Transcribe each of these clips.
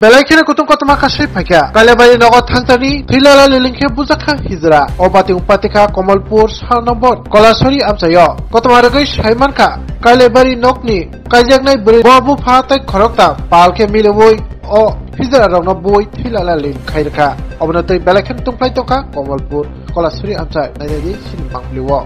Belakina kutung kota makasih pakai. Kali bari nogot tantani, filala lilingke buzaka hijra. Obati umpatika Komalpur sang nombor. Kolasori amsayo. Kota maragai Saimanka. Kali bari nokni. Kajaknai beri babu fatai korokta. Palke milewoi. O hijra rong noboi filala ling khairka. Obnatai belakin tungplai toka Komalpur. Kolasori amsai. Nadi sin bangliwo.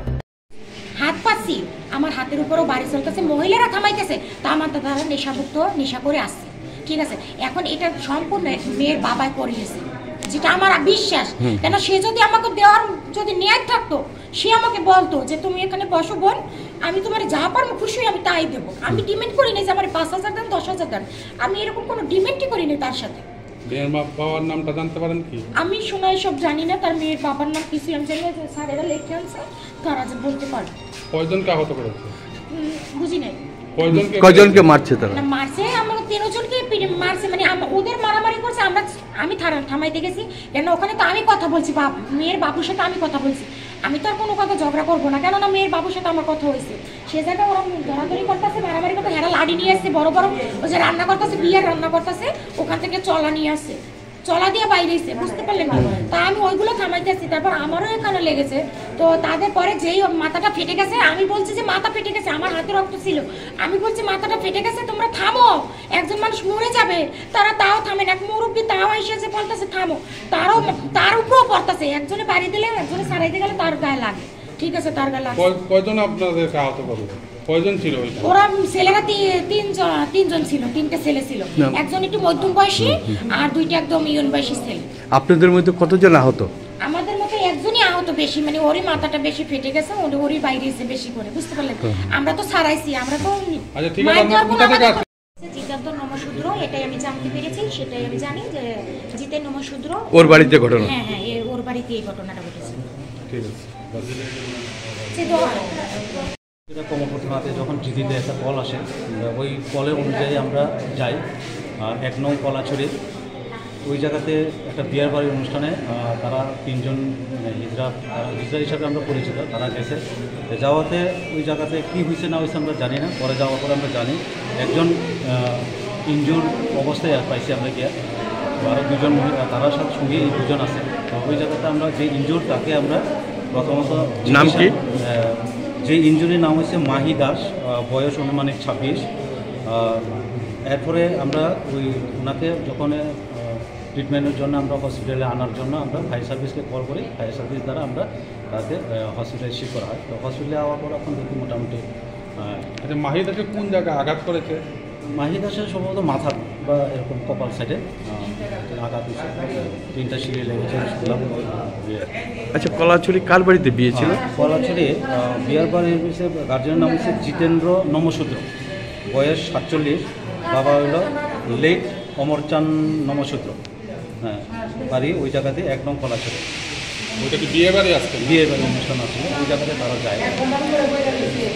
হাত পাচ্ছি আমার হাতের উপরও বাড়ি চলতেছে মহিলারা থামাইতেছে তা আমার তারা নেশামুক্ত নেশা করে আসছে ঠিক আছে এখন এটা সম্পূর্ণ মেয়ের বাবাই করিয়েছে যেটা আমার বিশ্বাস কেন সে যদি আমাকে দেওয়ার যদি ন্যায় থাকতো সে আমাকে বলতো যে তুমি এখানে বসো বোন আমি তোমার যা পারবো খুশি আমি তাই দেবো আমি ডিমেন্ড করি না যে আমার ৫,০০০ দেন ১০,০০০ দেন আমি এরকম কোনো ডিমেন্ডই করি না তার সাথে মেয়ের বাবার নামটা জানতে পারেন কি আমি শোনা সব জানি না তার মেয়ের বাবার নাম কিছু আমি জানি যে স্যারেরা লিখে আনছে তারা যে বলতে পারবে কয়জনকে আহত করেছে বুঝি নাই কয়জনকে মারছে তারা না মারছে আমরা ৩ জনকে মারছে মানে ওদের মারামারি করছে আমি থামাইতে গেছি কেন ওখানে তো আমি কথা বলছি মেয়ের বাবুর সাথে আমি কথা বলছি আমি তো আর কোনো কথা ঝগড়া করবো না কেননা মেয়ের বাবুর সাথে আমার কথা হয়েছে সে জায়গায় ওরা ধরাধরি করতেছে মারামারি করতে হেরা লাড়ি নিয়ে আসছে বড় বড় ও যে রান্না করতেছে বিয়ের রান্না করতেছে ওখান থেকে চলা নিয়ে আসছে চলা দিয়ে বাইরে এসে বুঝতে পারলেন তা আমি ওইগুলো থামাইতেছি তারপর আমারও এখানে লেগেছে তো তাদের পরে যেই মাথাটা ফেটে গেছে আমি বলছি যে মাথা ফেটে গেছে আমার হাতে রক্ত ছিল আমি বলছি মাথাটা ফেটে গেছে তোমরা থামো একজন মানুষ মরে যাবে তারা তাও থামে না এক মুরব্বী তাও এসেছে বলতেছে থামো তার উপরেও পড়তেছে একজনে বাড়ি দিলে একজনে সারাইতে গেলে তার গায়ে লাগে ঠিক আছে তার গায়ে লাগে কয়জন আপনাদেরকে আহত করলো কয়জন ছিল ওরা ছেলেরা তিনজন ছিল তিনটে ছেলে ছিল একজন একটু মধ্যম বয়সী আর দুইটা একদম ইয়ন বয়সী ছেলে আপনাদের মধ্যে কতজন আহত আমাদের মধ্যে একজনই আহত বেশি মানে ওরই মাথাটা বেশি ফেটে গেছে ওরই বাইরে এসে বেশি করে বুঝতে পারলেন আমরা তো ছাড়াইছি আমরা তো আচ্ছা ঠিক আছে জিতের নমশূদ্র এটাই আমি জানতে পেরেছি সেটাই আমি জানি যে জিতের নমশূদ্র ওর বাড়িতে ঘটনা হ্যাঁ ওর বাড়িতে এই ঘটনাটা ঘটেছে ঠিক আছে কমলপুর থানাতে যখন জিদিতে একটা কল আসে ওই কলের অনুযায়ী আমরা যাই ১ নং কলাছড়ি ওই জায়গাতে একটা বিয়ার বাড়ির অনুষ্ঠানে তারা ৩ জন হিজড়া হিসাবে আমরা পরিচিত তারা গেছে যাওয়াতে ওই জায়গাতে কী হয়েছে না হয়েছে আমরা জানি না পরে যাওয়ার পরে আমরা জানি একজন ইনজুর অবস্থায় পাইছি আমরা গিয়ে আরও ২ জন তারা সাথে সঙ্গে এই ২ জন আছে তো ওই জায়গাতে আমরা যে ইনজুর তাকে আমরা প্রথমত নাম কি যে ইনজুরির নাম হচ্ছে মাহি দাস বয়স অনুমানিক ২৬ এরপরে আমরা ওনাকে যখন ট্রিটমেন্টের জন্য আমরা হসপিটালে আনার জন্য আমরা ফায়ার সার্ভিসকে কল করি ফায়ার সার্ভিস দ্বারা আমরা তাকে হসপিটালে শিফট করা হয় তো হসপিটালে আওয়ার পর এখন দেখি মোটামুটি আচ্ছা মাহি দাসকে কোন জায়গায় আঘাত করেছে মাহি দাসের সম্ভবত মাথা বা এরকম কপাল সাইডে আঘাত হয়েছে ৩টা সিঁড়ি লেগেছে শুনলাম। আচ্ছা কলাছড়ি কার বাড়িতে বিয়ে ছিল কলাছড়ি বিয়ার বাড়ির গার্জেনের নাম হচ্ছে জিতেন্দ্র নমশূদ্র বয়স ৪৭ বাবা হলো লেট অমরচাঁদ নমশূদ্র হ্যাঁ বাড়ি ওই জায়গাতে ১ নং কলাছড়ি ওইটা কি বিয়ে বাড়ি আসছে বিয়ে বাড়ি অনুষ্ঠান আসলে ওই জায়গাতে তারা যায়।